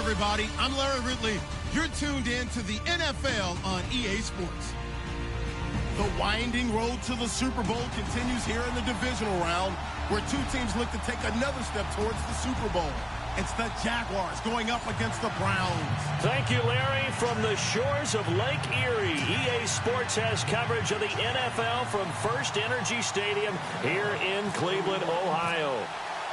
everybody. I'm Larry Ridley. You're tuned in to the NFL on EA Sports. The winding road to the Super Bowl continues here in the divisional round, where two teams look to take another step towards the Super Bowl. It's the Jaguars going up against the Browns. Thank you, Larry. From the shores of Lake Erie, EA Sports has coverage of the NFL from First Energy Stadium here in Cleveland, Ohio.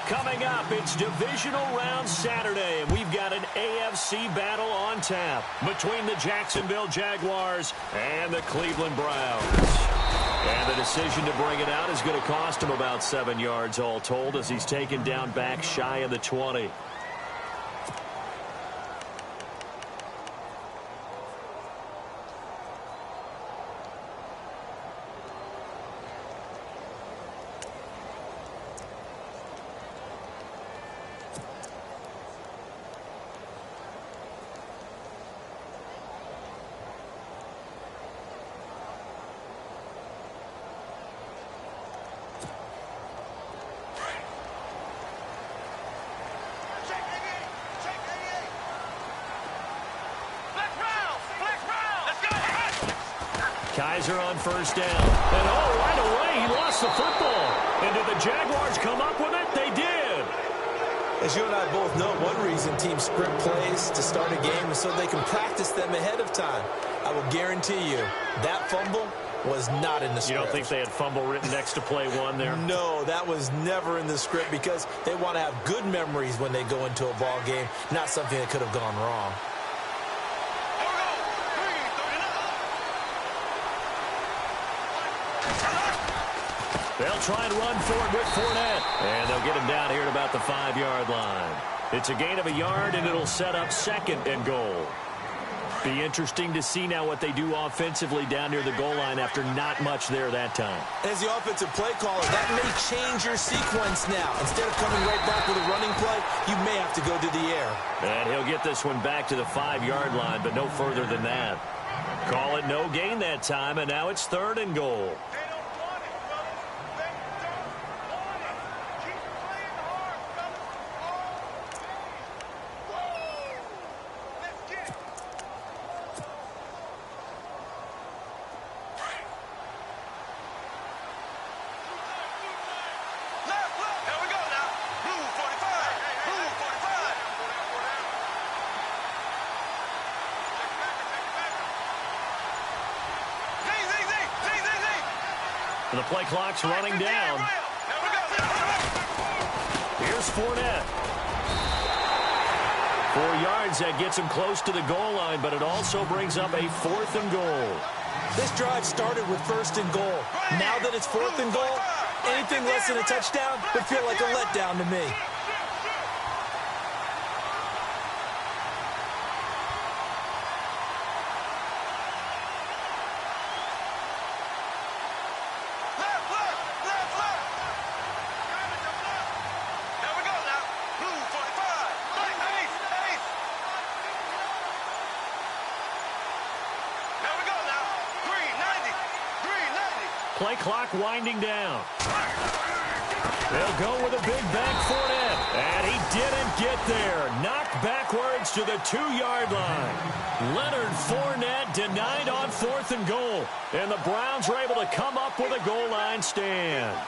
Coming up, it's divisional round Saturday, and we've got an AFC battle on tap between the Jacksonville Jaguars and the Cleveland Browns. And the decision to bring it out is going to cost him about 7 yards all told, as he's taken down back shy of the 20. Kaiser on first down. And right away, he lost the football. And did the Jaguars come up with it? They did. As you and I both know, one reason teams sprint plays to start a game is so they can practice them ahead of time. I will guarantee you that fumble was not in the script. You don't think they had fumble written next to play one there? No, that was never in the script, because they want to have good memories when they go into a ball game, not something that could have gone wrong. They'll try and run forward with Fournette. And they'll get him down here at about the 5-yard line. It's a gain of a yard, and it'll set up 2nd and goal. Be interesting to see now what they do offensively down near the goal line after not much there that time. As the offensive play caller, that may change your sequence now. Instead of coming right back with a running play, you may have to go to the air. And he'll get this one back to the 5-yard line, but no further than that. Call it no gain that time, and now it's 3rd and goal. The play clock's running down. Here's Fournette. 4 yards, that gets him close to the goal line, but it also brings up a 4th and goal. This drive started with 1st and goal. Now that it's 4th and goal, anything less than a touchdown would feel like a letdown to me. Play clock winding down. They'll go with a big bank Fournette. And he didn't get there. Knocked backwards to the 2-yard line. Leonard Fournette denied on 4th and goal. And the Browns were able to come up with a goal line stand.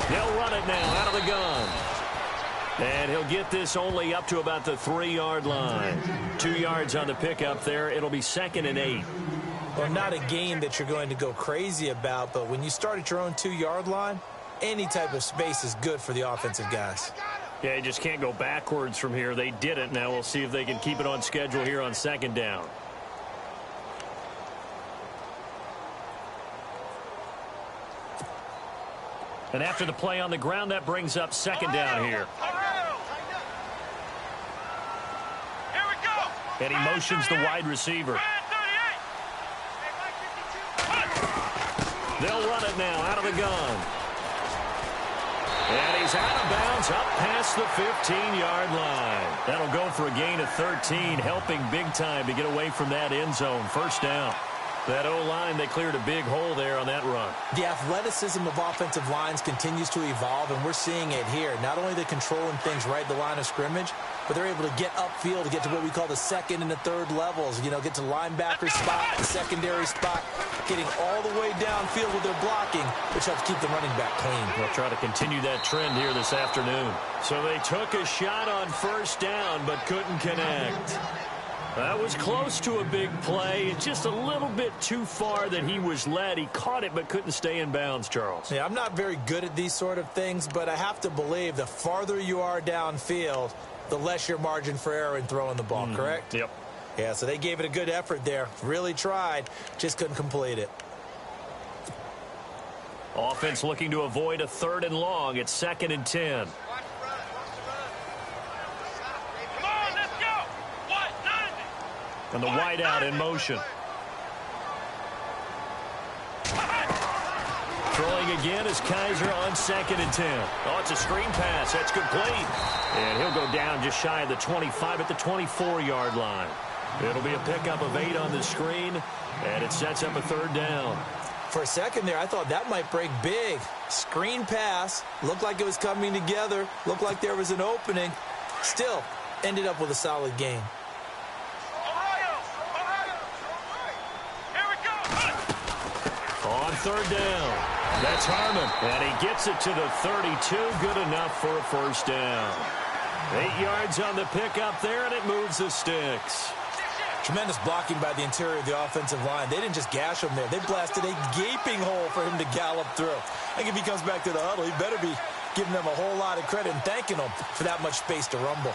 They'll run it now out of the gun. And he'll get this only up to about the 3-yard line. 2 yards on the pickup there. It'll be 2nd and 8. Well, not a game that you're going to go crazy about, but when you start at your own 2-yard line, any type of space is good for the offensive guys. Yeah, you just can't go backwards from here. They didn't. Now we'll see if they can keep it on schedule here on 2nd down. And after the play on the ground, that brings up 2nd down here. Here we go. And he motions the wide receiver. They'll run it now out of the gun. And he's out of bounds up past the 15-yard line. That'll go for a gain of 13, helping big time to get away from that end zone. First down. That O-line, they cleared a big hole there on that run. The athleticism of offensive lines continues to evolve, and we're seeing it here. Not only are they controlling things right at the line of scrimmage, but they're able to get upfield to get to what we call the second and the third levels. You know, get to linebacker spot, the secondary spot, getting all the way downfield with their blocking, which helps keep the running back clean. They'll try to continue that trend here this afternoon. So they took a shot on first down, but couldn't connect. That was close to a big play. Just a little bit too far that he was led. He caught it but couldn't stay in bounds, Charles. Yeah, I'm not very good at these sort of things, but I have to believe the farther you are downfield, the less your margin for error in throwing the ball, correct? Yep. Yeah, so they gave it a good effort there. Really tried, just couldn't complete it. Offense looking to avoid a 3rd and long. It's 2nd and 10. And the wideout in motion. Throwing again is Kaiser on 2nd and 10. Oh, it's a screen pass. That's complete. And he'll go down just shy of the 25 at the 24-yard line. It'll be a pickup of 8 on the screen, and it sets up a 3rd down. For a second there, I thought that might break big. Screen pass. Looked like it was coming together. Looked like there was an opening. Still, ended up with a solid game. On 3rd down, that's Harmon, and he gets it to the 32, good enough for a 1st down. 8 yards on the pickup there, and it moves the sticks. Tremendous blocking by the interior of the offensive line. They didn't just gash him there. They blasted a gaping hole for him to gallop through. I think if he comes back to the huddle, he better be giving them a whole lot of credit and thanking them for that much space to rumble.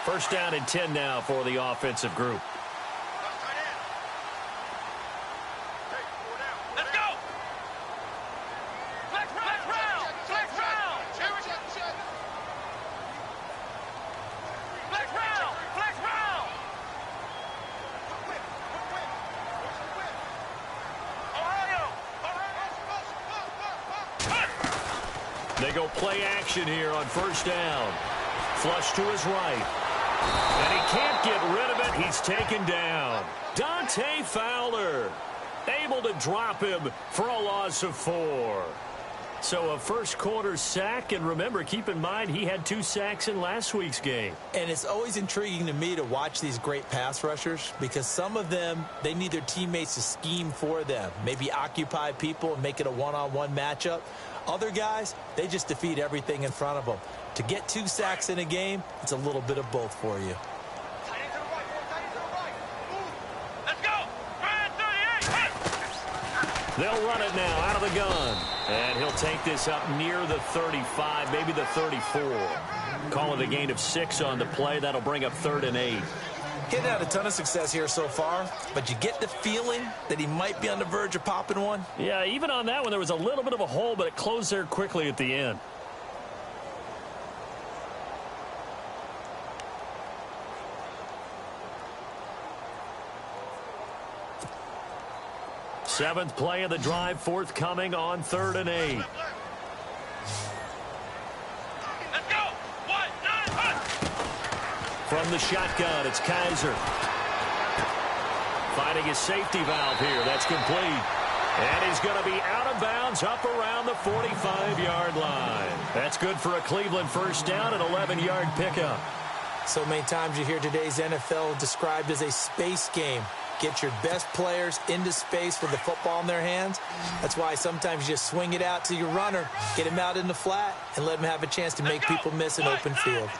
1st down and 10 now for the offensive group. They go play action here on 1st down. Flush to his right. And he can't get rid of it. He's taken down. Dante Fowler able to drop him for a loss of 4. So a first quarter sack, and remember, keep in mind he had 2 sacks in last week's game. And it's always intriguing to me to watch these great pass rushers because some of them, they need their teammates to scheme for them, maybe occupy people and make it a one-on-one matchup. Other guys, they just defeat everything in front of them. To get 2 sacks in a game, it's a little bit of both for you. They'll run it now out of the gun. And he'll take this up near the 35, maybe the 34. Call it a gain of 6 on the play. That'll bring up 3rd and 8. He hasn't had a ton of success here so far, but you get the feeling that he might be on the verge of popping one. Yeah, even on that one, there was a little bit of a hole, but it closed there quickly at the end. Seventh play of the drive forthcoming on 3rd and 8. Let's go. 1-9-1. From the shotgun, it's Kaiser. Finding his safety valve here. That's complete. And he's going to be out of bounds up around the 45-yard line. That's good for a Cleveland 1st down, an 11-yard pickup. So many times you hear today's NFL described as a space game. Get your best players into space with the football in their hands. That's why sometimes you just swing it out to your runner, get him out in the flat, and let him have a chance to make people miss an open field.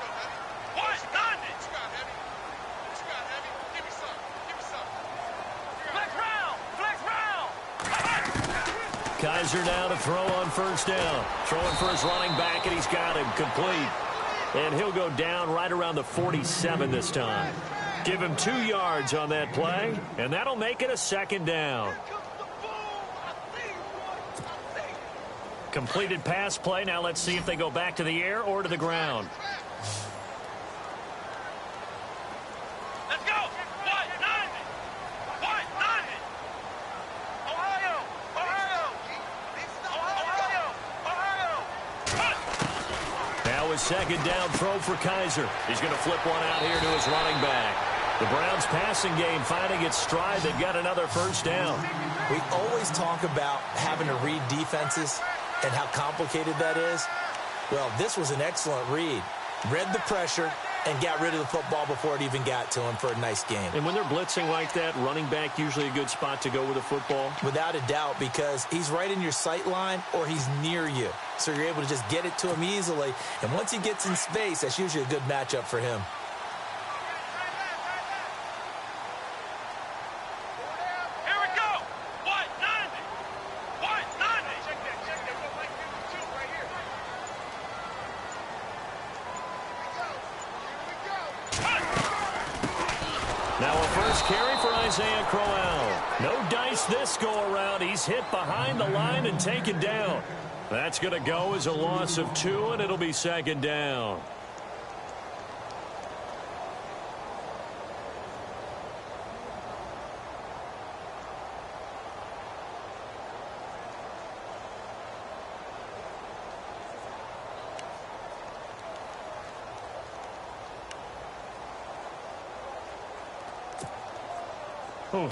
Kaiser now to throw on 1st down. Throwing for his running back, and he's got him complete. And he'll go down right around the 47 this time. Give him 2 yards on that play, and that'll make it a 2nd down. Completed pass play. Now let's see if they go back to the air or to the ground. Let's go. 1-9. a second down throw for Kaiser. He's going to flip one out here to his running back. The Browns passing game finding its stride. They've got another first down. We always talk about having to read defenses and how complicated that is. Well, this was an excellent read. Read the pressure and got rid of the football before it even got to him for a nice game. And when they're blitzing like that, running back usually a good spot to go with the football? Without a doubt, because he's right in your sight line or he's near you. So you're able to just get it to him easily. And once he gets in space, that's usually a good matchup for him. No dice this go-around. He's hit behind the line and taken down. That's going to go as a loss of 2, and it'll be second down.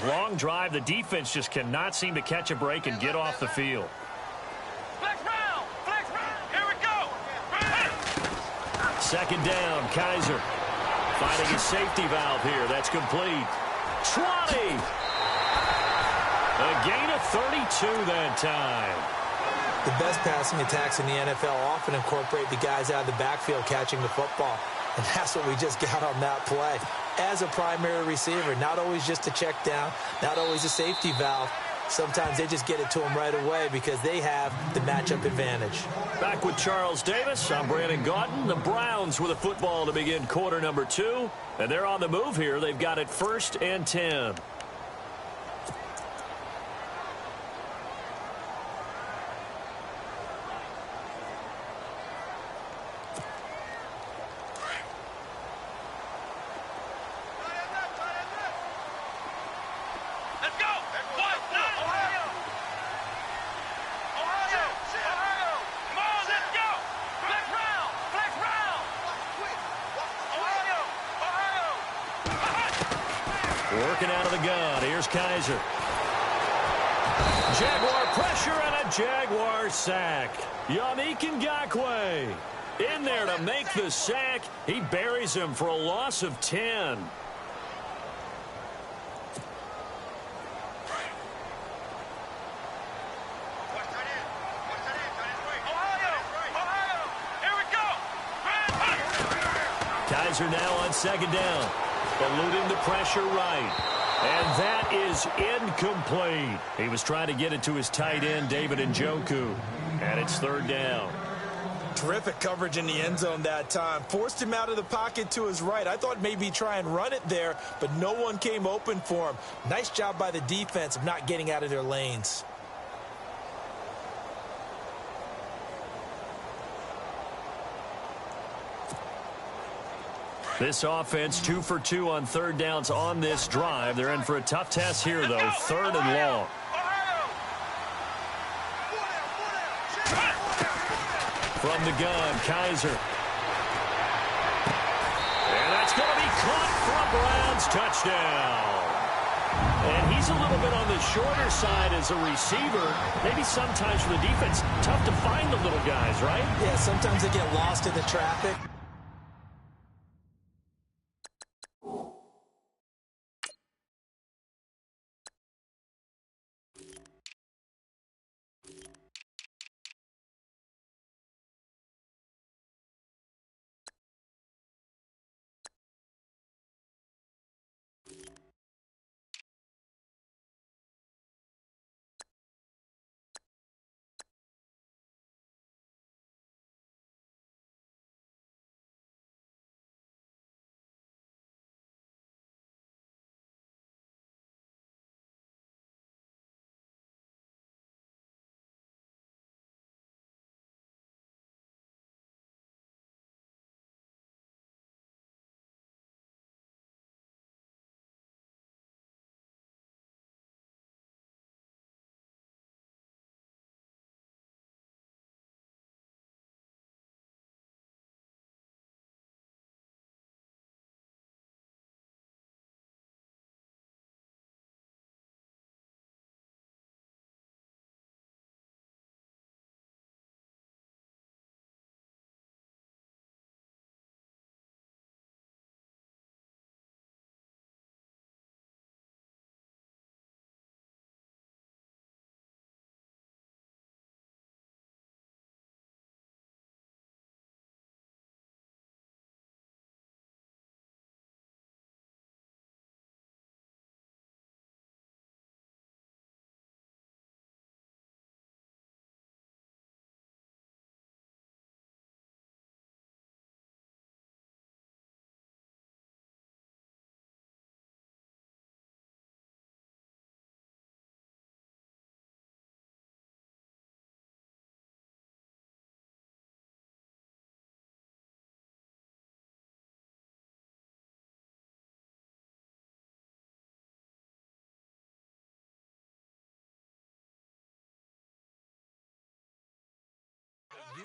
Long drive. The defense just cannot seem to catch a break and get off the field. Flex round! Flex round! Here we go! Second down, Kaiser. Finding his safety valve here. That's complete. 20! A gain of 32 that time. The best passing attacks in the NFL often incorporate the guys out of the backfield catching the football. And that's what we just got on that play. As a primary receiver, not always just a check down, not always a safety valve. Sometimes they just get it to them right away because they have the matchup advantage. Back with Charles Davis, I'm Brandon Gaudin. The Browns with a football to begin quarter number 2. And they're on the move here. They've got it 1st and 10. Working out of the gun. Here's Kaiser. Jaguar pressure and a Jaguar sack. Yannick Ngakoue in there to make the sack. He buries him for a loss of 10. Kaiser now on second down. Eluding the pressure right. And that is incomplete. He was trying to get it to his tight end, David Njoku. And it's third down. Terrific coverage in the end zone that time. Forced him out of the pocket to his right. I thought maybe try and run it there, but no one came open for him. Nice job by the defense of not getting out of their lanes. This offense 2 for 2 on third downs on this drive. They're in for a tough test here, though. Third and long. From the gun, Kaiser. And that's going to be caught for a Browns touchdown. And he's a little bit on the shorter side as a receiver. Maybe sometimes for the defense, tough to find the little guys, right? Yeah, sometimes they get lost in the traffic.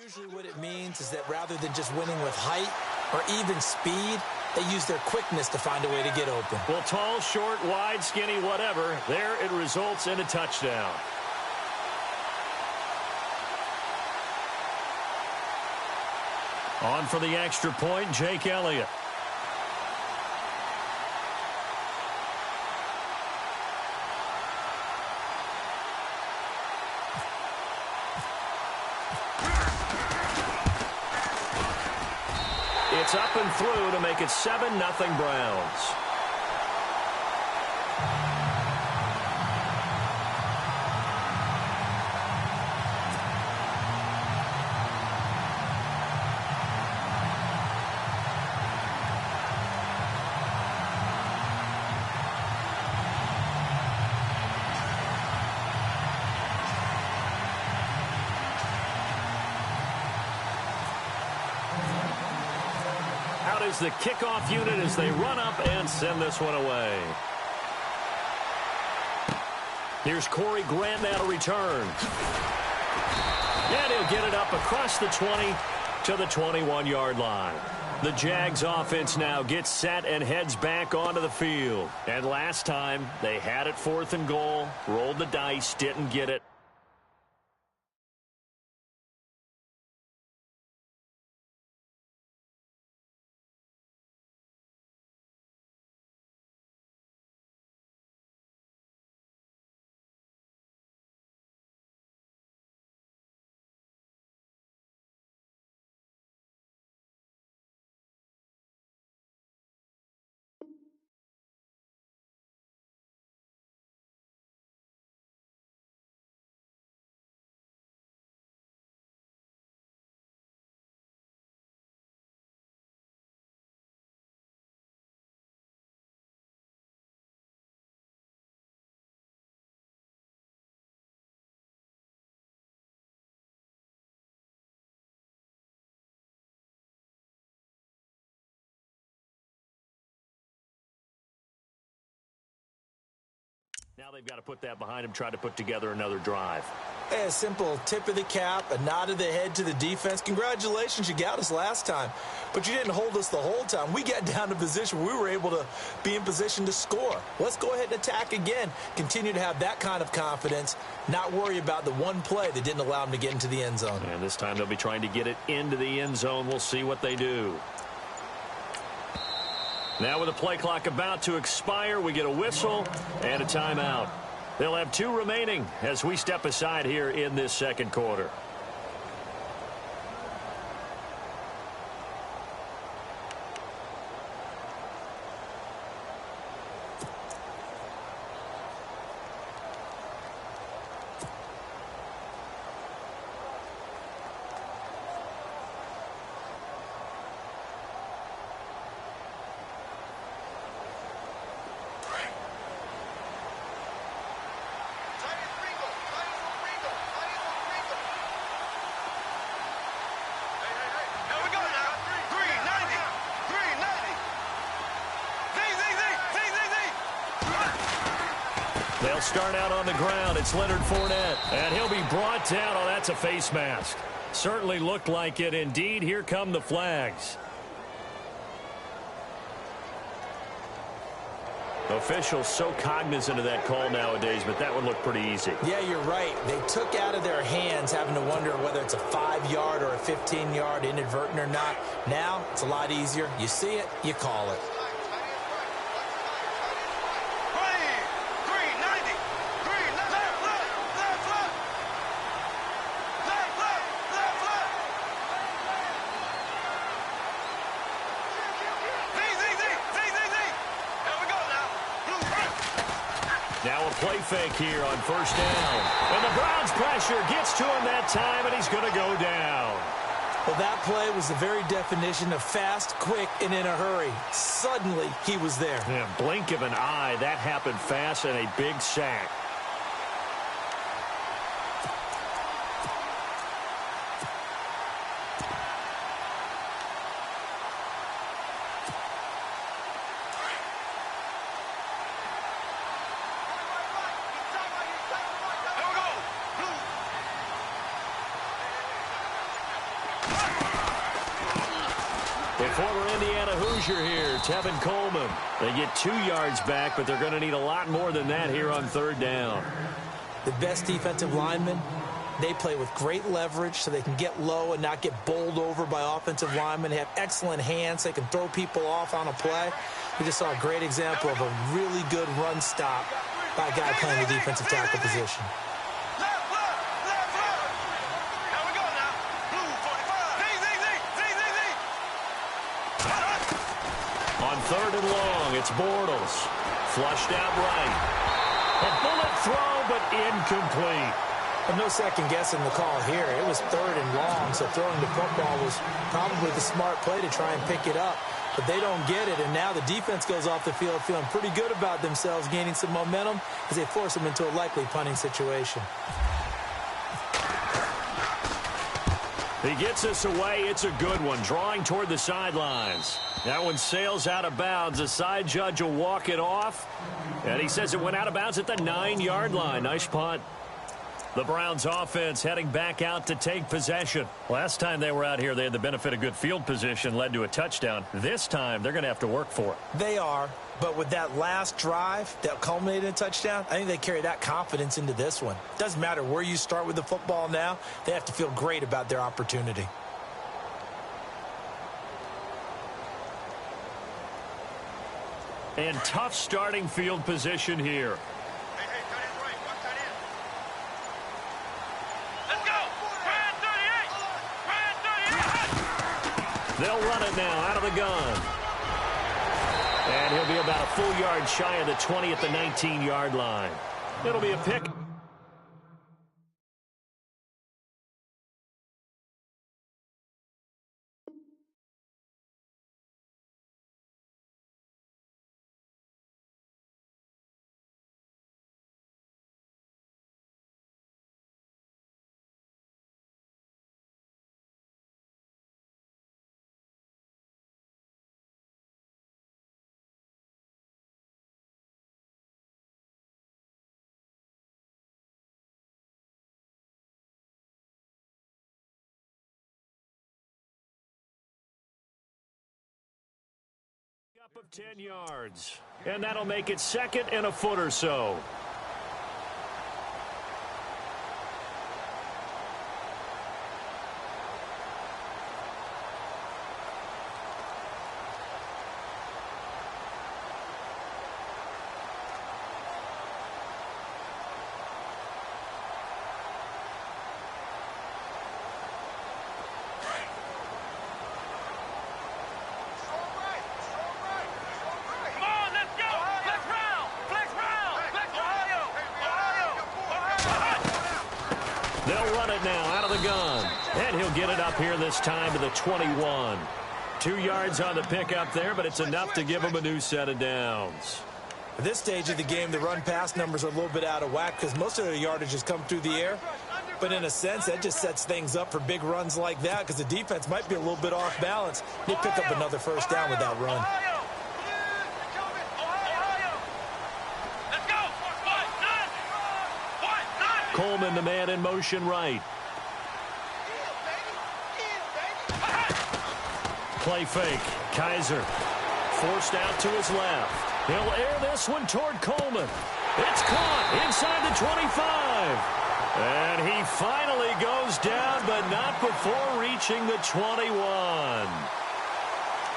Usually what it means is that rather than just winning with height or even speed, they use their quickness to find a way to get open. Well, tall, short, wide, skinny, whatever, there it results in a touchdown. On for the extra point, Jake Elliott. It's up and through to make it 7-0 Browns. Out is the kickoff unit as they run up and send this one away. Here's Corey Grant now to return. And he'll get it up across the 20 to the 21-yard line. The Jags offense now gets set and heads back onto the field. And last time, they had it 4th and goal, rolled the dice, didn't get it. Now they've got to put that behind them, try to put together another drive. Hey, a simple tip of the cap, a nod of the head to the defense. Congratulations, you got us last time. But you didn't hold us the whole time. We got down to position where we were able to be in position to score. Let's go ahead and attack again. Continue to have that kind of confidence, not worry about the one play that didn't allow them to get into the end zone. And this time they'll be trying to get it into the end zone. We'll see what they do. Now with the play clock about to expire, we get a whistle and a timeout. They'll have 2 remaining as we step aside here in this second quarter. They'll start out on the ground. It's Leonard Fournette. And he'll be brought down. Oh, that's a face mask. Certainly looked like it. Indeed, here come the flags. Officials so cognizant of that call nowadays, but that one looked pretty easy. Yeah, you're right. They took out of their hands having to wonder whether it's a 5-yard or a 15-yard inadvertent or not. Now, it's a lot easier. You see it, you call it. Now a play fake here on first down. And the Browns' pressure gets to him that time, and he's going to go down. Well, that play was the very definition of fast, quick, and in a hurry. Suddenly, he was there. Yeah, blink of an eye. That happened fast and a big sack. former Indiana Hoosier here, Tevin Coleman. They get 2 yards back, but they're going to need a lot more than that here on 3rd down. The best defensive linemen, they play with great leverage so they can get low and not get bowled over by offensive linemen. They have excellent hands. They can throw people off on a play. We just saw a great example of a really good run stop by a guy playing the defensive tackle position. On 3rd and long, it's Bortles. Flushed out right. A bullet throw, but incomplete. But no second guessing the call here. It was 3rd and long, so throwing the football was probably the smart play to try and pick it up. But they don't get it, and now the defense goes off the field feeling pretty good about themselves, gaining some momentum as they force them into a likely punting situation. He gets us away. It's a good one, drawing toward the sidelines. That one sails out of bounds. The side judge will walk it off, and he says it went out of bounds at the 9-yard line. Nice punt. The Browns offense heading back out to take possession. Last time they were out here, they had the benefit of good field position, led to a touchdown. This time, they're going to have to work for it. They are, but with that last drive that culminated in a touchdown, I think they carry that confidence into this one. Doesn't matter where you start with the football now, they have to feel great about their opportunity. And tough starting field position here. They'll run it now out of the gun. And he'll be about a full yard shy of the 20 at the 19-yard line. It'll be a pick. Up of 10 yards. And that'll make it 2nd and a foot or so. They'll run it now out of the gun. And he'll get it up here this time to the 21. 2 yards on the pickup there, but it's enough to give him a new set of downs. At this stage of the game, the run-pass numbers are a little bit out of whack because most of their yardage has come through the air. But in a sense, that just sets things up for big runs like that because the defense might be a little bit off balance. They pick up another 1st down with that run. Coleman, the man in motion right. Play fake. Kaiser forced out to his left. He'll air this one toward Coleman. It's caught inside the 25. And he finally goes down, but not before reaching the 21.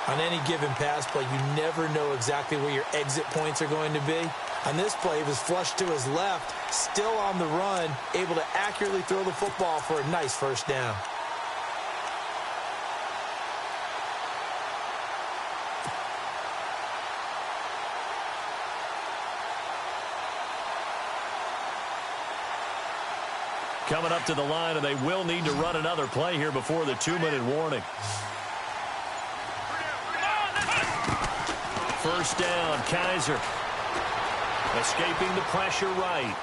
On any given pass play, you never know exactly where your exit points are going to be. On this play, he was flushed to his left, still on the run, able to accurately throw the football for a nice 1st down. Coming up to the line, and they will need to run another play here before the 2-minute warning. 1st down, Kaiser. Escaping the pressure right.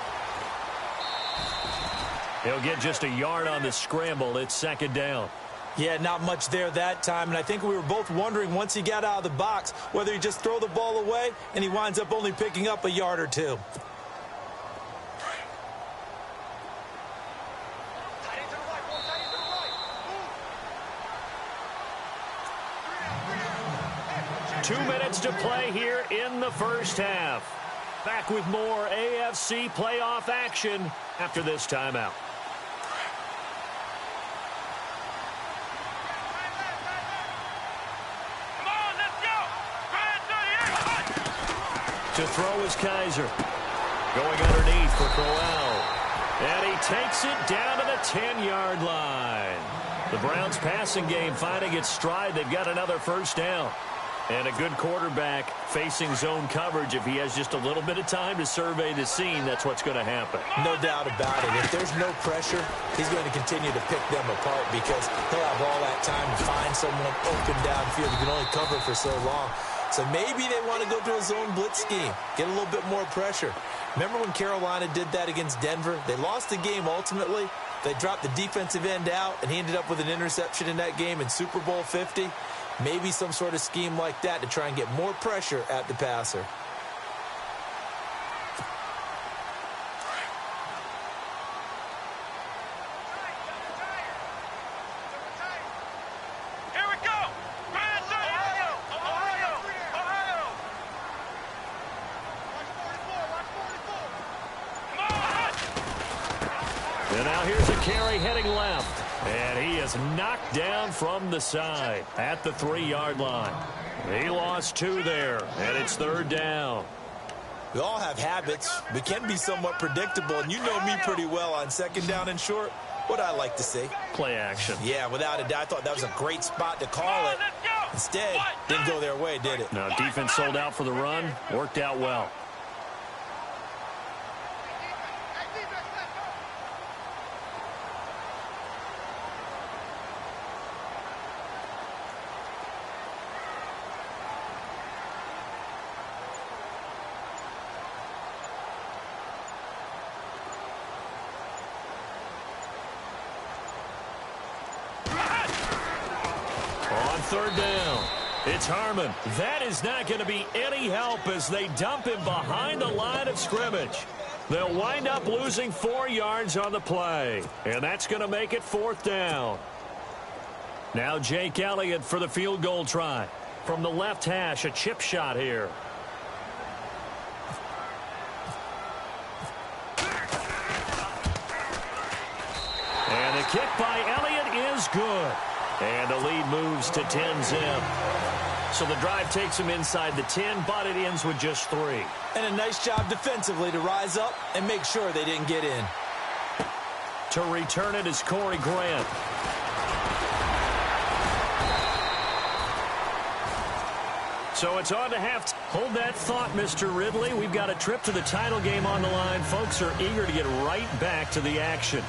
He'll get just a yard on the scramble. It's 2nd down. Yeah, not much there that time, and I think we were both wondering once he got out of the box whether he just throw the ball away, and he winds up only picking up a yard or 2. 2 minutes to play here in the first half. Back with more AFC playoff action after this timeout. To throw is Kaiser. Going underneath for Crowell. And he takes it down to the 10-yard line. The Browns' passing game finding its stride. They've got another first down. And a good quarterback facing zone coverage. If he has just a little bit of time to survey the scene, that's what's going to happen. No doubt about it. If there's no pressure, he's going to continue to pick them apart because he'll have all that time to find someone open downfield. You can only cover for so long. So maybe they want to go to a zone blitz scheme, get a little bit more pressure. Remember when Carolina did that against Denver? They lost the game ultimately. They dropped the defensive end out, and he ended up with an interception in that game in Super Bowl 50. Maybe some sort of scheme like that to try and get more pressure at the passer. And now here's a carry heading left. And he is knocked down from the side at the 3-yard line. He lost 2 there, and it's 3rd down. We all have habits. We can be somewhat predictable, and you know me pretty well on 2nd down and short. What I like to see. Play action. Yeah, without a doubt. I thought that was a great spot to call it. Instead, didn't go their way, did it? No, defense sold out for the run. Worked out well. On 3rd down, it's Harmon. That is not going to be any help as they dump him behind the line of scrimmage. They'll wind up losing 4 yards on the play, and that's going to make it 4th down. Now Jake Elliott for the field goal try. From the left hash, a chip shot here. And the kick by Elliott is good. And the lead moves to 10-zip. So the drive takes him inside the 10, but it ends with just 3. And a nice job defensively to rise up and make sure they didn't get in. To return it is Corey Grant. So it's on to half. Hold that thought, Mr. Ridley. We've got a trip to the title game on the line. Folks are eager to get right back to the action.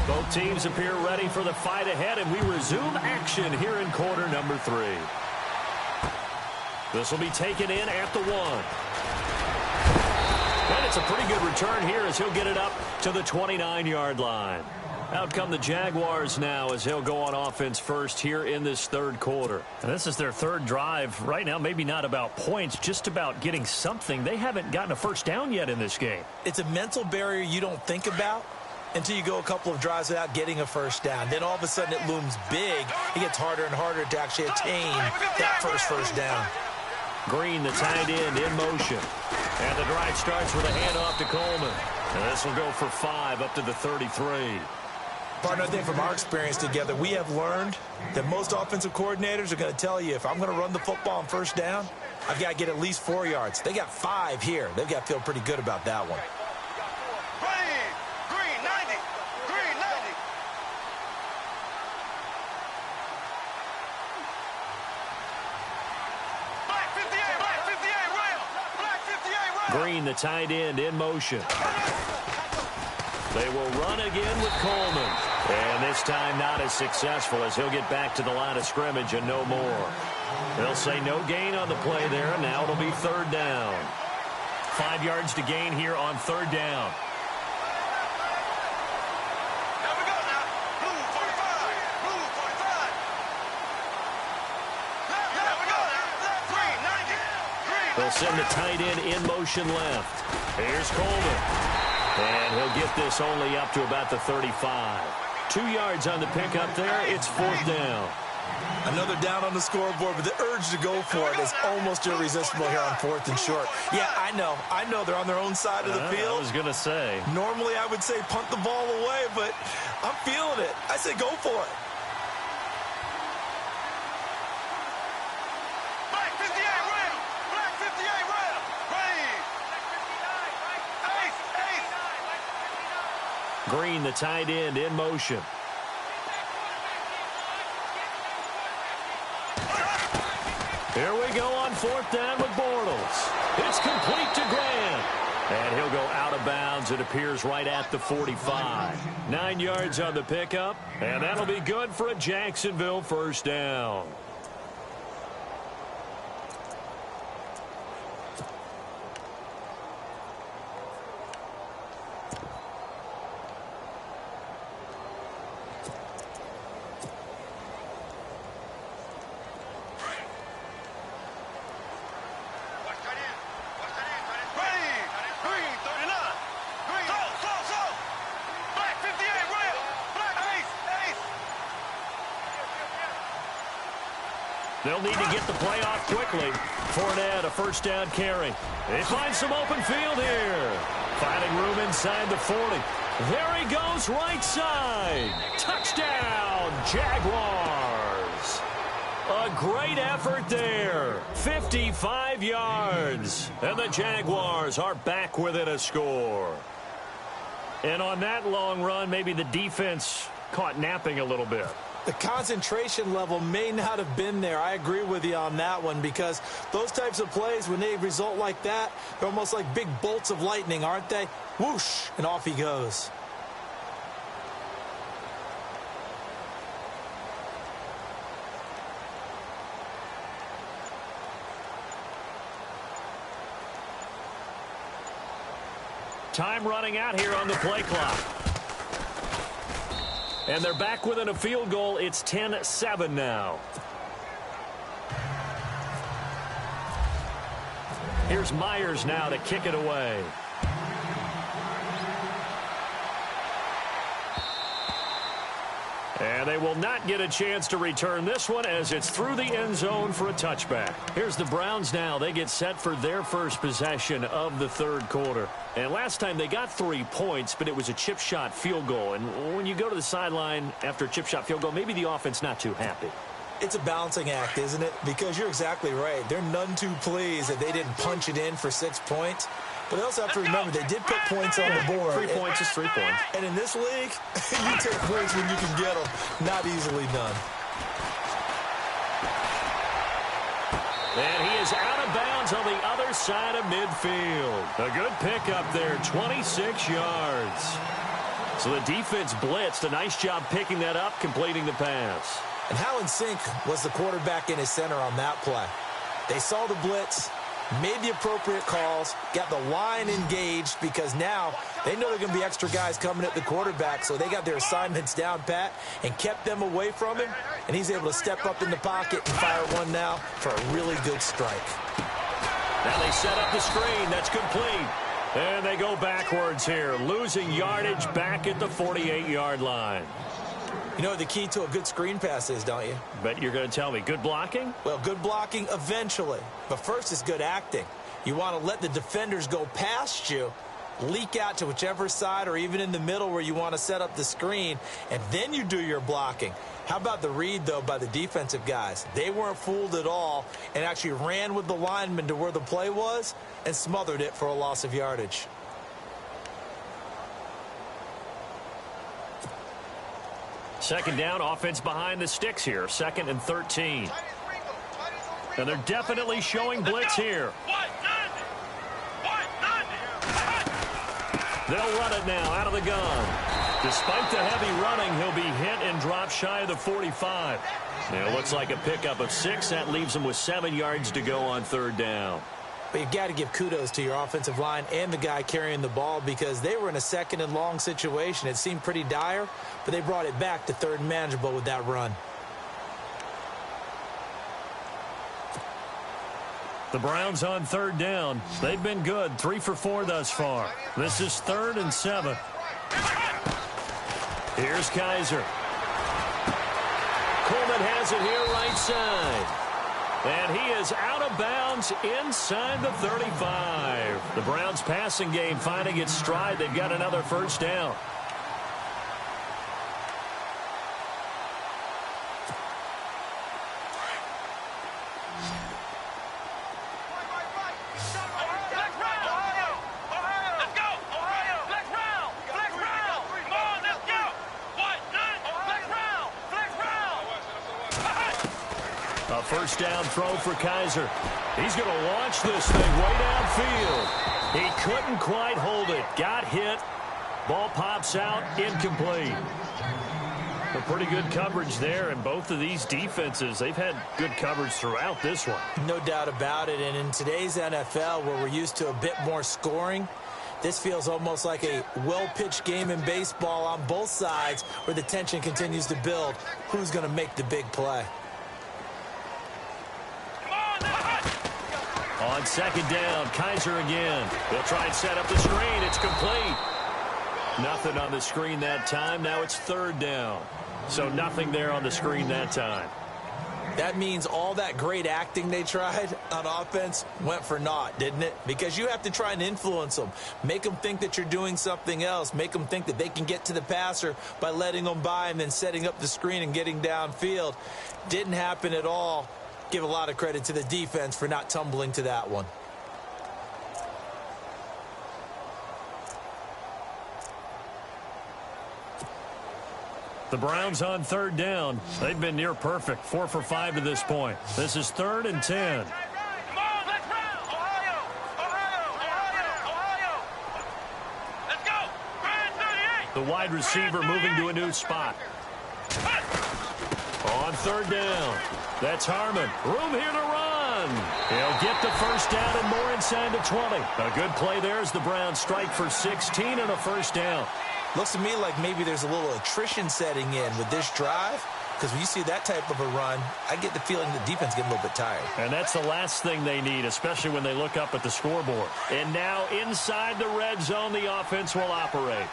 Both teams appear ready for the fight ahead, and we resume action here in quarter number 3. This will be taken in at the 1. And it's a pretty good return here as he'll get it up to the 29-yard line. Out come the Jaguars now as he'll go on offense first here in this 3rd quarter. And this is their 3rd drive. Right now, maybe not about points, just about getting something. They haven't gotten a first down yet in this game. It's a mental barrier you don't think about until you go a couple of drives without getting a first down. Then all of a sudden it looms big. It gets harder and harder to actually attain that first down. Green, the tight end, in motion. And the drive starts with a handoff to Coleman. And this will go for 5 up to the 33. Partner, I think from our experience together, we have learned that most offensive coordinators are going to tell you, if I'm going to run the football on first down, I've got to get at least 4 yards. They got 5 here. They've got to feel pretty good about that one. Green, the tight end, in motion. They will run again with Coleman. And this time not as successful as he'll get back to the line of scrimmage and no more. They'll say no gain on the play there, and now it'll be 3rd down. 5 yards to gain here on 3rd down. They'll send the tight end in motion left. Here's Coleman. And he'll get this only up to about the 35. 2 yards on the pickup there. It's 4th down. Another down on the scoreboard, but the urge to go for it is almost irresistible here on 4th and short. Yeah, I know they're on their own side of the field. I was going to say. Normally I would say punt the ball away, but I'm feeling it. I say go for it. Black 58 rail. Black 58 rail. Green. Green, the tight end, in motion. Here we go on 4th down with Bortles. It's complete to Grant. And he'll go out of bounds. It appears right at the 45. 9 yards on the pickup. And that'll be good for a Jacksonville 1st down. They'll need to get the play off quickly. Fournette, a 1st down carry. They find some open field here. Finding room inside the 40. There he goes, right side. Touchdown, Jaguars. A great effort there. 55 yards. And the Jaguars are back within a score. And on that long run, maybe the defense caught napping a little bit. The concentration level may not have been there. I agree with you on that one, because those types of plays, when they result like that, they're almost like big bolts of lightning, aren't they? Whoosh, and off he goes. Time running out here on the play clock. And they're back within a field goal. It's 10-7 now. Here's Myers now to kick it away. And they will not get a chance to return this one as it's through the end zone for a touchback. Here's the Browns now. They get set for their first possession of the 3rd quarter. And last time they got 3 points, but it was a chip shot field goal. And when you go to the sideline after a chip shot field goal, maybe the offense not too happy. It's a balancing act, isn't it? Because you're exactly right. They're none too pleased that they didn't punch it in for 6 points. But they also have to remember they did put points on the board. 3 points is 3 points. And in this league, you take points when you can get them. Not easily done. And he is out of bounds on the other side of midfield. A good pickup there, 26 yards. So the defense blitzed. A nice job picking that up, completing the pass. And how in sync was the quarterback in his center on that play? They saw the blitz, made the appropriate calls, got the line engaged, because now they know there are going to be extra guys coming at the quarterback, so they got their assignments down pat and kept them away from him, and he's able to step up in the pocket and fire one now for a really good strike. Now they set up the screen. That's complete. And they go backwards here, losing yardage back at the 48-yard line. You know what the key to a good screen pass is, don't you? Bet you're going to tell me. Good blocking? Well, good blocking eventually. But first is good acting. You want to let the defenders go past you, leak out to whichever side or even in the middle where you want to set up the screen, and then you do your blocking. How about the read, though, by the defensive guys? They weren't fooled at all and actually ran with the lineman to where the play was and smothered it for a loss of yardage. Second down, offense behind the sticks here. 2nd and 13. And they're definitely showing blitz here. They'll run it now out of the gun. Despite the heavy running, he'll be hit and dropped shy of the 45. It looks like a pickup of 6. That leaves him with 7 yards to go on 3rd down. But you've got to give kudos to your offensive line and the guy carrying the ball, because they were in a 2nd and long situation. It seemed pretty dire, but they brought it back to 3rd and manageable with that run. The Browns on third down. They've been good, 3 for 4 thus far. This is 3rd and 7. Here's Kaiser. Coleman has it here right side. And he is out of bounds inside the 35. The Browns passing game finding its stride. They've got another first down. First down throw for Kaiser. He's going to launch this thing way downfield. He couldn't quite hold it. Got hit. Ball pops out. Incomplete. A pretty good coverage there, and both of these defenses, they've had good coverage throughout this one. No doubt about it, and in today's NFL, where we're used to a bit more scoring, this feels almost like a well-pitched game in baseball on both sides where the tension continues to build. Who's going to make the big play? On second down, Kaiser again. They'll try and set up the screen. It's complete. Nothing on the screen that time. Now it's 3rd down. So nothing there on the screen that time. That means all that great acting they tried on offense went for naught, didn't it? Because you have to try and influence them. Make them think that you're doing something else. Make them think that they can get to the passer by letting them by and then setting up the screen and getting downfield. Didn't happen at all. Give a lot of credit to the defense for not tumbling to that one. The Browns on 3rd down. They've been near perfect, 4 for 5 to this point. This is 3rd and 10. The wide receiver moving to a new spot. On 3rd down. That's Harmon. Room here to run. He'll get the first down and more inside the 20. A good play there as the Browns strike for 16 and a first down. Looks to me like maybe there's a little attrition setting in with this drive, because when you see that type of a run, I get the feeling the defense getting a little bit tired. And that's the last thing they need, especially when they look up at the scoreboard. And now inside the red zone, the offense will operate.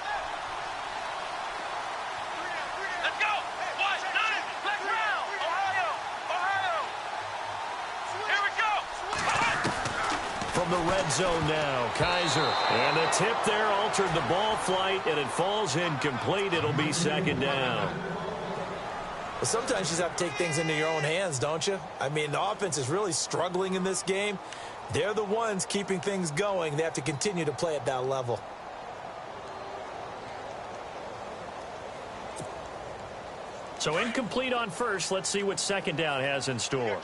The red zone now, Kaiser. And the tip there altered the ball flight, and it falls incomplete. It'll be 2nd down. Well, sometimes you just have to take things into your own hands, don't you? I mean, the offense is really struggling in this game. They're the ones keeping things going. They have to continue to play at that level. So incomplete on first. Let's see what 2nd down has in store.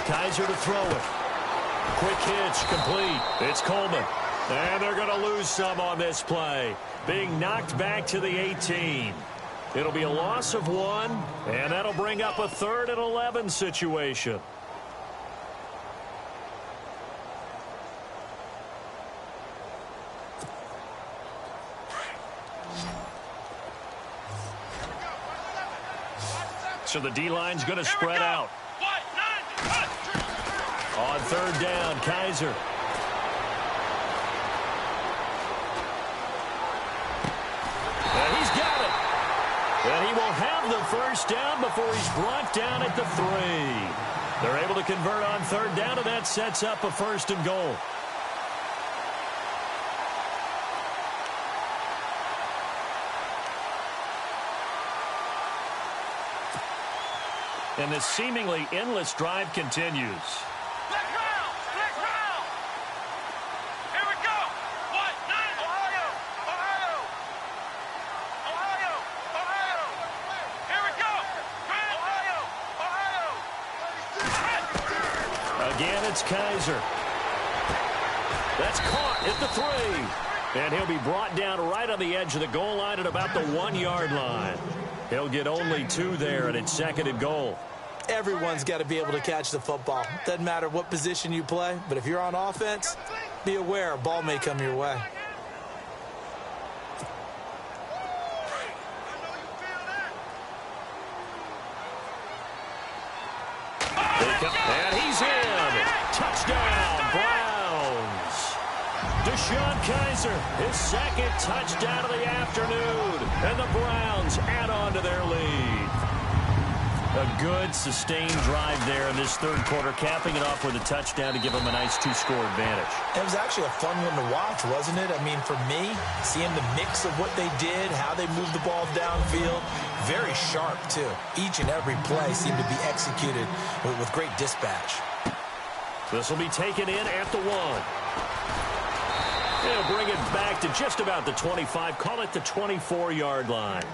Kaiser to throw it. Quick hitch, complete. It's Coleman. And they're going to lose some on this play. Being knocked back to the 18. It'll be a loss of 1, and that'll bring up a 3rd and 11 situation. So the D-line's going to spread out. On 3rd down, Kaiser. And he's got it. And he will have the first down before he's brought down at the 3. They're able to convert on 3rd down, and that sets up a 1st and goal. And this seemingly endless drive continues. Again, it's Kaiser. That's caught at the 3. And he'll be brought down right on the edge of the goal line at about the 1-yard line. He'll get only 2 there, and it's 2nd and goal. Everyone's got to be able to catch the football. Doesn't matter what position you play, but if you're on offense, be aware a ball may come your way. And he's in. Touchdown, Browns. Deshaun Kaiser, his second touchdown of the afternoon. And the Browns add on to their lead. A good, sustained drive there in this third quarter, capping it off with a touchdown to give them a nice two-score advantage. It was actually a fun one to watch, wasn't it? I mean, for me, seeing the mix of what they did, how they moved the ball downfield, very sharp, too. Each and every play seemed to be executed with great dispatch. This will be taken in at the 1. They'll bring it back to just about the 25, call it the 24-yard line.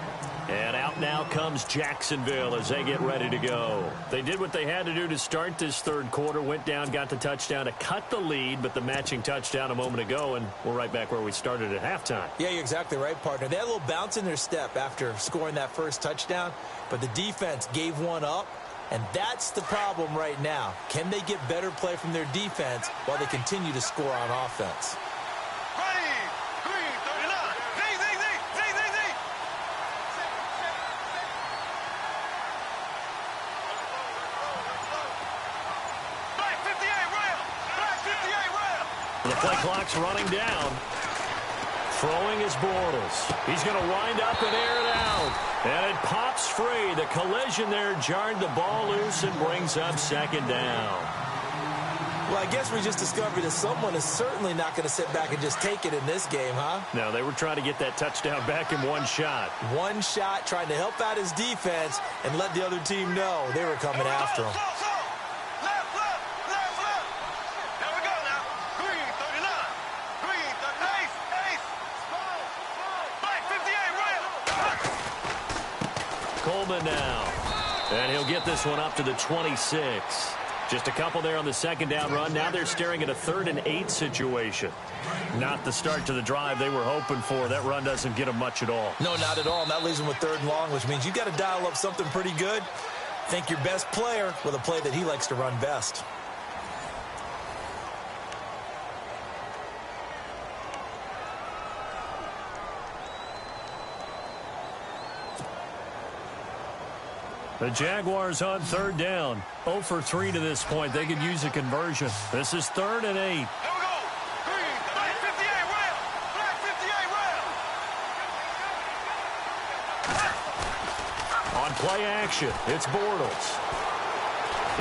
And out now comes Jacksonville as they get ready to go. They did what they had to do to start this third quarter, went down, got the touchdown to cut the lead, but the matching touchdown a moment ago, and we're right back where we started at halftime. Yeah, you're exactly right, partner. They had a little bounce in their step after scoring that first touchdown, but the defense gave one up, and that's the problem right now. Can they get better play from their defense while they continue to score on offense? The play clock's running down. Throwing is Bortles. He's going to wind up and air it out. And it pops free. The collision there jarred the ball loose and brings up second down. Well, I guess we just discovered that someone is certainly not going to sit back and just take it in this game, huh? No, they were trying to get that touchdown back in one shot. One shot, trying to help out his defense and let the other team know they were coming after him. Coleman now. And he'll get this one up to the 26. Just a couple there on the second down run. Now they're staring at a 3rd and 8 situation. Not the start to the drive they were hoping for. That run doesn't get them much at all. No, not at all. And that leaves them with 3rd and long, which means you've got to dial up something pretty good. Think your best player with a play that he likes to run best. The Jaguars on 3rd down. 0 for 3 to this point. They could use a conversion. This is 3rd and 8. Here we go. Green, flag 58 rail. Flag 58 rail. On play action, it's Bortles.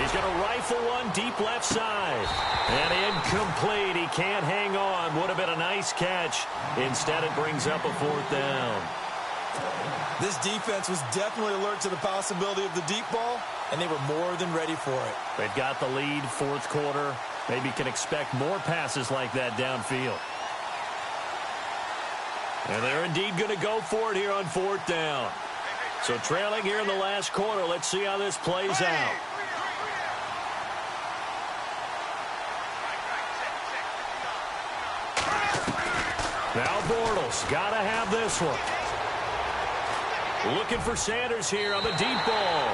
He's going to rifle one deep left side. And incomplete. He can't hang on. Would have been a nice catch. Instead, it brings up a 4th down. This defense was definitely alert to the possibility of the deep ball, and they were more than ready for it. They've got the lead, 4th quarter. Maybe can expect more passes like that downfield. And they're indeed going to go for it here on 4th down. So trailing here in the last quarter. Let's see how this plays out. Now Bortles got to have this one. Looking for Sanders here on the deep ball.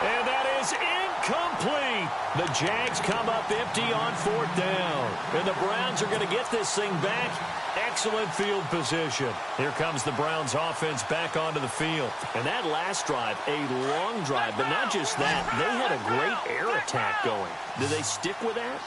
And that is incomplete. The Jags come up empty on 4th down. And the Browns are going to get this thing back. Excellent field position. Here comes the Browns offense back onto the field. And that last drive, a long drive, but not just that. They had a great air attack going. Do they stick with that?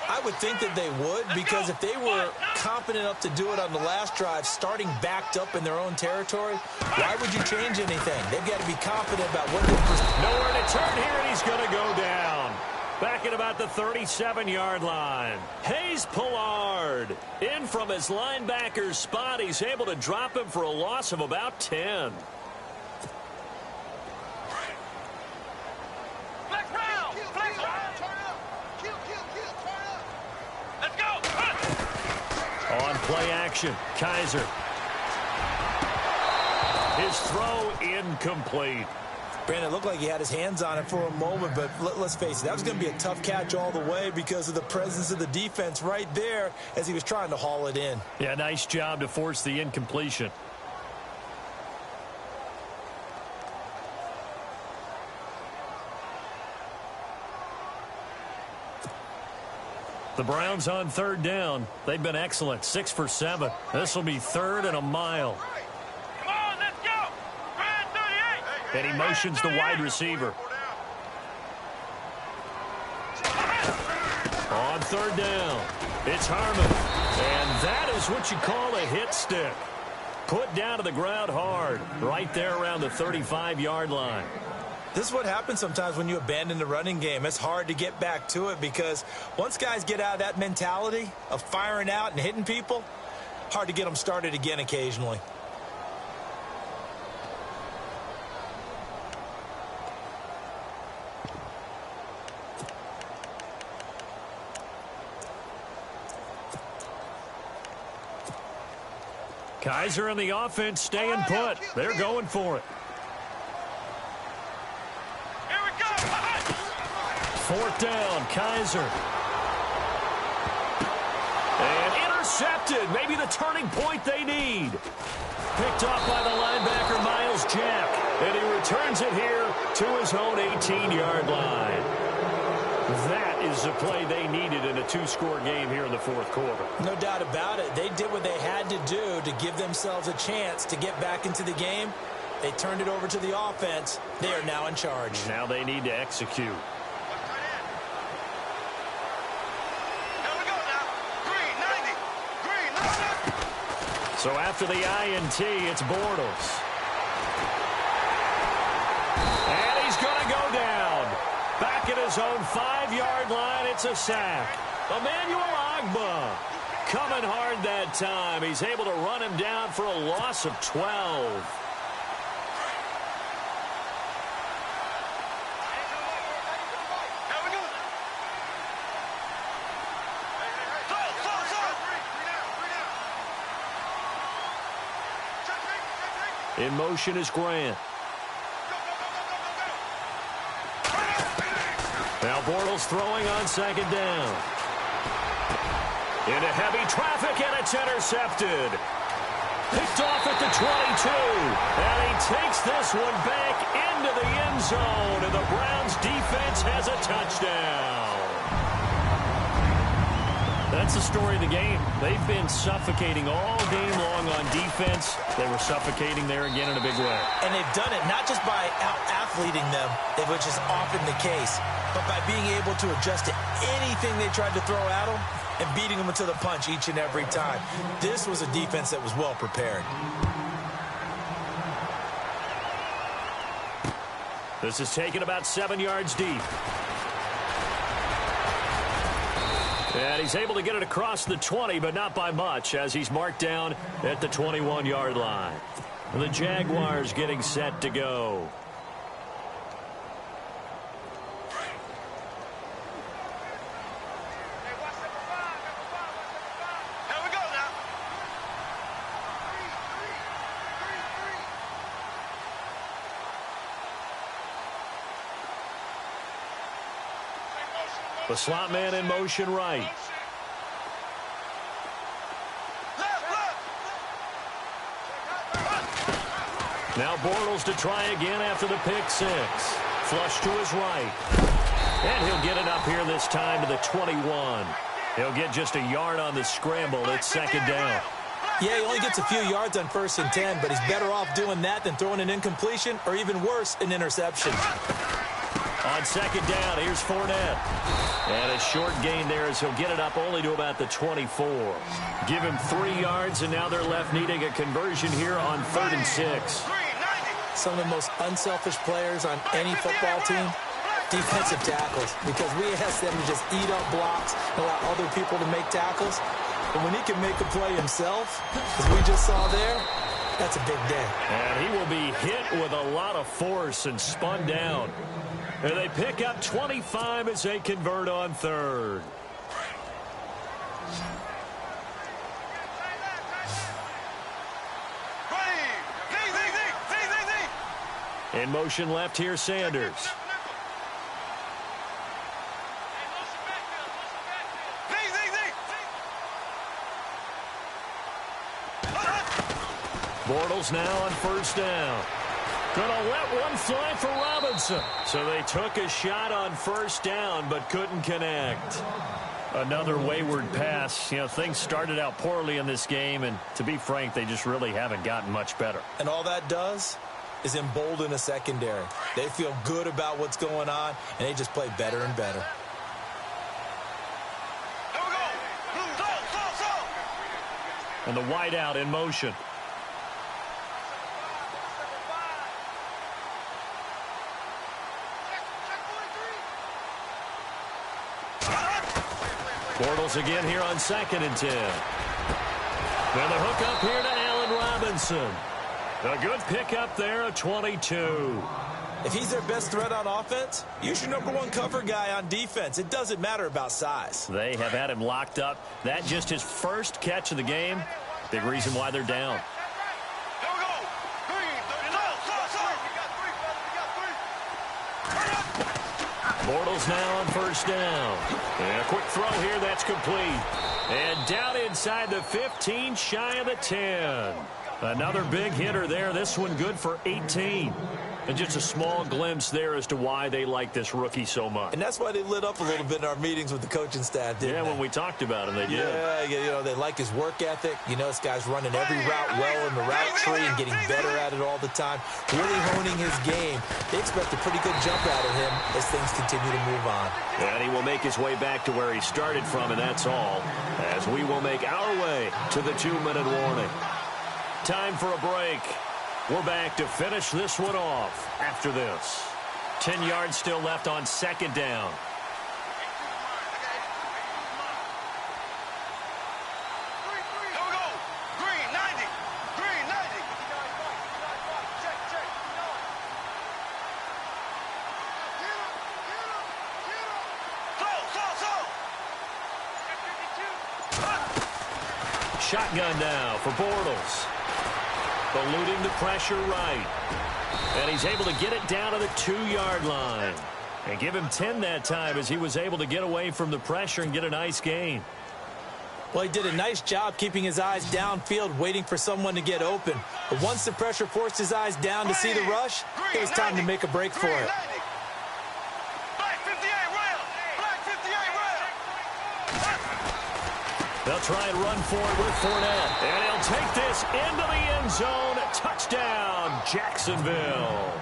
I would think that they would, because if they were confident enough to do it on the last drive, starting backed up in their own territory, why would you change anything? They've got to be confident about what they're... Nowhere to turn here, and he's going to go down. Back at about the 37-yard line. Hayes Pollard in from his linebacker's spot. He's able to drop him for a loss of about 10. On play action, Kaiser. His throw incomplete. Brandon, it looked like he had his hands on it for a moment, but let's face it, that was going to be a tough catch all the way because of the presence of the defense right there as he was trying to haul it in. Yeah, nice job to force the incompletion. The Browns on 3rd down. They've been excellent. 6 for 7. This will be 3rd and a mile. Come on, let's go. Grand 38. And he motions the wide receiver. On third down, it's Harmon. And that is what you call a hit stick. Put down to the ground hard, right there around the 35-yard line. This is what happens sometimes when you abandon the running game. It's hard to get back to it because once guys get out of that mentality of firing out and hitting people, hard to get them started again occasionally. Kaiser and the offense staying put. They're going for it. Here we go. Fourth down, Kaiser. And intercepted. Maybe the turning point they need. Picked off by the linebacker, Miles Jack. And he returns it here to his own 18-yard line. That is the play they needed in a two-score game here in the fourth quarter. No doubt about it. They did what they had to do to give themselves a chance to get back into the game. They turned it over to the offense. They are now in charge. Now they need to execute. Here we go now. Green, 90. Green, 90. So after the INT, it's Bortles. And he's going to go down. Back at his own 5-yard line, it's a sack. Emmanuel Ogbah coming hard that time. He's able to run him down for a loss of 12. Here we go. In motion is Grant. Now Bortles throwing on second down. Into heavy traffic, and it's intercepted. Picked off at the 22. And he takes this one back into the end zone. And the Browns defense has a touchdown. That's the story of the game. They've been suffocating all game long on defense. They were suffocating there again in a big way. And they've done it not just by out-athleting them, which is often the case, but by being able to adjust to anything they tried to throw at them and beating them to the punch each and every time. This was a defense that was well prepared. This is taken about 7 yards deep. And he's able to get it across the 20, but not by much, as he's marked down at the 21-yard line. The Jaguars getting set to go. Here we go now. The slot man in motion right. Now Bortles to try again after the pick six. Flush to his right. And he'll get it up here this time to the 21. He'll get just a yard on the scramble. It's second down. Yeah, he only gets a few yards on 1st and 10, but he's better off doing that than throwing an incompletion or even worse, an interception. On second down, here's Fournette. And a short gain there as he'll get it up only to about the 24. Give him 3 yards, and now they're left needing a conversion here on 3rd and 6. Some of the most unselfish players on any football team, defensive tackles, because we ask them to just eat up blocks and allow other people to make tackles. But when he can make a play himself, as we just saw there, that's a big day. And he will be hit with a lot of force and spun down. And they pick up 25 as they convert on 3rd. In motion left here, Sanders. Bortles now on 1st down. Gonna let one fly for Robinson. So they took a shot on 1st down, but couldn't connect. Another wayward pass. You know, things started out poorly in this game, and to be frank, they just really haven't gotten much better. And all that does is embolden a secondary. They feel good about what's going on, and they just play better and better. And the wideout in motion. Bortles again here on 2nd and 10. And the hook up here to Allen Robinson. A good pickup there, a 22. If he's their best threat on offense, use your #1 cover guy on defense. It doesn't matter about size. They have had him locked up. That just his first catch of the game. Big reason why they're down. Bortles now on 1st down. And a quick throw here, that's complete. And down inside the 15, shy of the 10. Another big hitter there. This one good for 18. And just a small glimpse there as to why they like this rookie so much. And that's why they lit up a little bit in our meetings with the coaching staff, didn't they? When we talked about him, they did. Yeah, you know, they like his work ethic. You know, this guy's running every route well in the route tree and getting better at it all the time, really honing his game. They expect a pretty good jump out of him as things continue to move on. And he will make his way back to where he started from, and that's all, as we will make our way to the 2-minute warning. Time for a break. We're back to finish this one off after this. 10 yards still left on 2nd down. Shotgun now for Bortles. Eluding the pressure right. And he's able to get it down to the 2-yard line. And give him 10 that time as he was able to get away from the pressure and get a nice gain. Well, he did a nice job keeping his eyes downfield, waiting for someone to get open. But once the pressure forced his eyes down to see the rush, it was time to make a break for it. They'll try and run for it with Fournette. And he'll take this into the end zone. Touchdown, Jacksonville.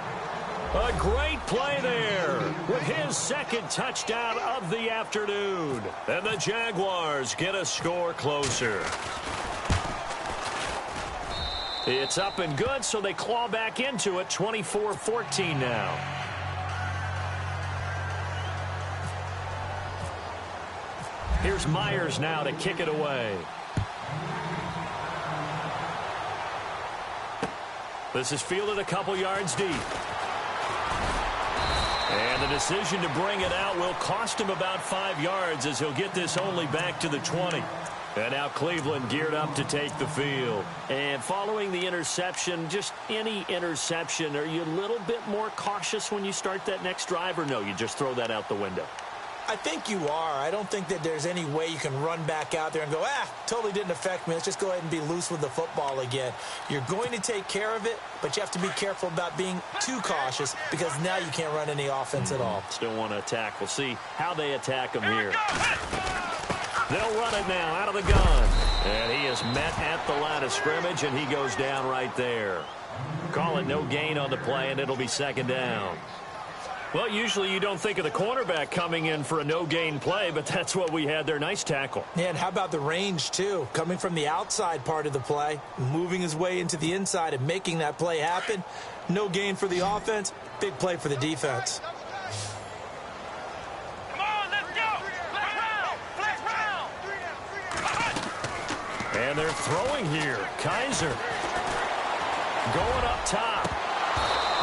A great play there with his 2nd touchdown of the afternoon. And the Jaguars get a score closer. It's up and good, so they claw back into it, 24-14 now. Here's Myers now to kick it away. This is fielded a couple yards deep. And the decision to bring it out will cost him about 5 yards as he'll get this only back to the 20. And now Cleveland geared up to take the field. And following the interception, just any interception, are you a little bit more cautious when you start that next drive, or no, you just throw that out the window? I think you are. I don't think that there's any way you can run back out there and go, totally didn't affect me. Let's just go ahead and be loose with the football again. You're going to take care of it, but you have to be careful about being too cautious because now you can't run any offense at all. Still want to attack. We'll see how they attack him here. They'll run it now out of the gun. And he is met at the line of scrimmage, and he goes down right there. Call it no gain on the play, and it'll be 2nd down. Well, usually you don't think of the cornerback coming in for a no-gain play, but that's what we had there. Nice tackle. Yeah, and how about the range, too? Coming from the outside part of the play, moving his way into the inside and making that play happen. No gain for the offense, big play for the defense. Come on, let's go! Flex round! And they're throwing here. Kaiser going up top.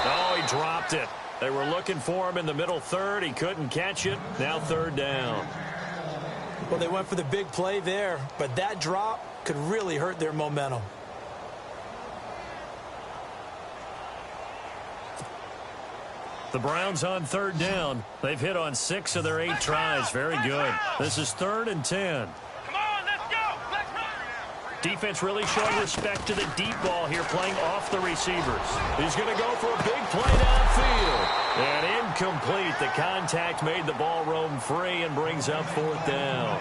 Oh, he dropped it. They were looking for him in the middle third. He couldn't catch it. Now 3rd down. Well, they went for the big play there, but that drop could really hurt their momentum. The Browns on 3rd down. They've hit on 6 of their 8 tries. Very good. This is 3rd and 10. Defense really showing respect to the deep ball here, playing off the receivers. He's going to go for a big play downfield. And incomplete. The contact made the ball roam free and brings up 4th down.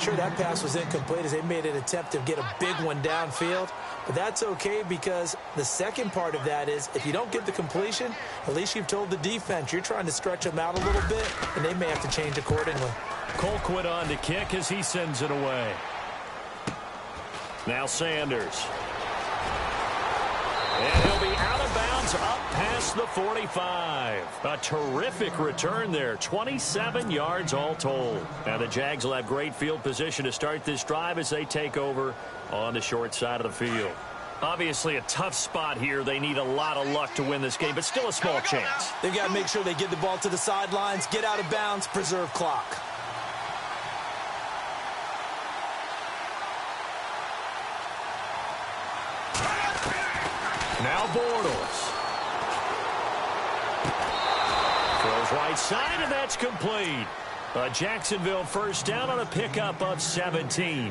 Sure, that pass was incomplete as they made an attempt to get a big one downfield. But that's okay because the second part of that is if you don't get the completion, at least you've told the defense you're trying to stretch them out a little bit, and they may have to change accordingly. Colquitt on to kick as he sends it away. Now Sanders. And he'll be out of bounds up past the 45. A terrific return there. 27 yards all told. Now the Jags will have great field position to start this drive as they take over on the short side of the field. Obviously a tough spot here. They need a lot of luck to win this game, but still a small chance. They've got to make sure they get the ball to the sidelines, get out of bounds, preserve clock. Now Bortles. Throws right side, and that's complete. A Jacksonville first down on a pickup of 17.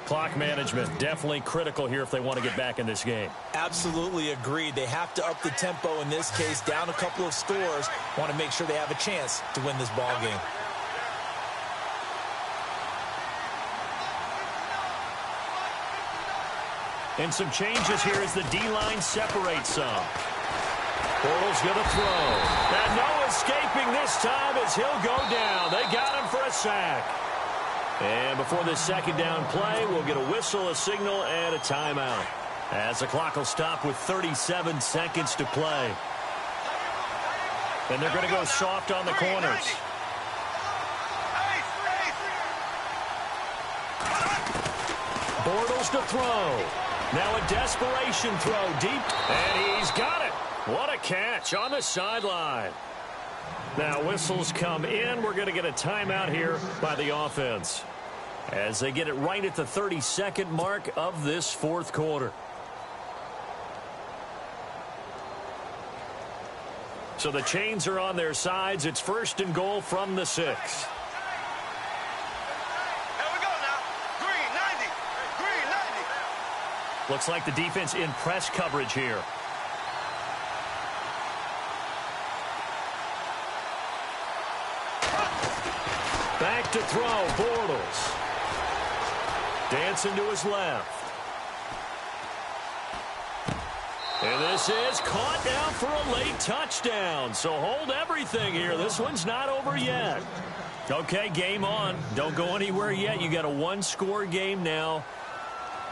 Clock management definitely critical here if they want to get back in this game. Absolutely agreed. They have to up the tempo in this case, down a couple of scores. Want to make sure they have a chance to win this ball game. And some changes here as the D-line separates some. Bortles going to throw. And no escaping this time as he'll go down. They got him for a sack. And before this second down play, we'll get a whistle, a signal, and a timeout. As the clock will stop with 37 seconds to play. And they're going to go soft on the corners. Bortles to throw. Now a desperation throw deep, and he's got it. What a catch on the sideline. Now whistles come in. We're going to get a timeout here by the offense as they get it right at the 32nd mark of this fourth quarter. So the chains are on their sides. It's first and goal from the 6. Looks like the defense in press coverage here. Back to throw, Bortles. Dancing to his left. And this is caught down for a late touchdown. So hold everything here. This one's not over yet. Okay, game on. Don't go anywhere yet. You got a one-score game now.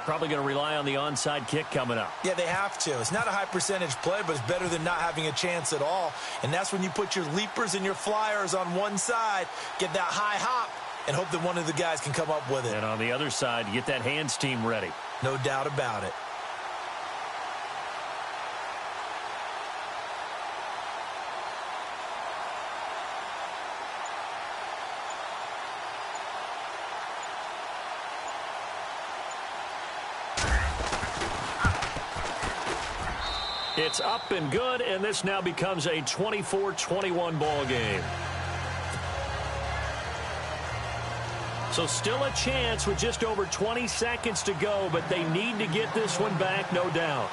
Probably going to rely on the onside kick coming up. Yeah, they have to. It's not a high percentage play, but it's better than not having a chance at all. And that's when you put your leapers and your flyers on one side, get that high hop, and hope that one of the guys can come up with it. And on the other side, get that hands team ready. No doubt about it. It's up and good, and this now becomes a 24-21 ball game. So still a chance with just over 20 seconds to go, but they need to get this one back, no doubt.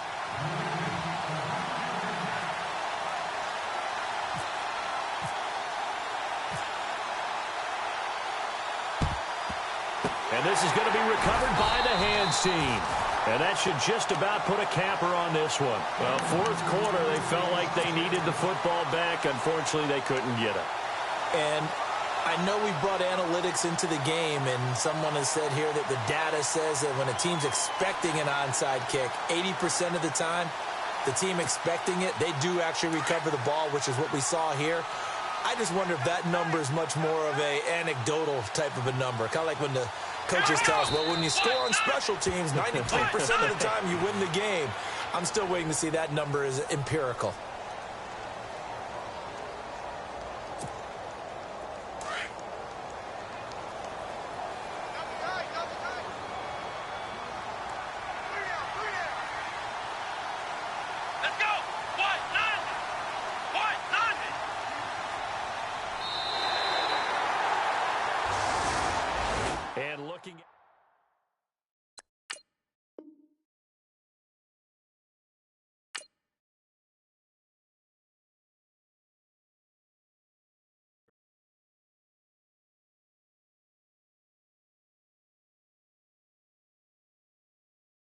And this is going to be recovered by the hands team. And that should just about put a capper on this one. Well, fourth quarter, they felt like they needed the football back. Unfortunately, they couldn't get it. And I know we brought analytics into the game, and someone has said here that the data says that when a team's expecting an onside kick, 80% of the time, the team expecting it, they do actually recover the ball, which is what we saw here. I just wonder if that number is much more of a anecdotal type of a number. Kind of like when the coaches tell us, well, when you score on special teams, 93% of the time you win the game. I'm still waiting to see that number is empirical.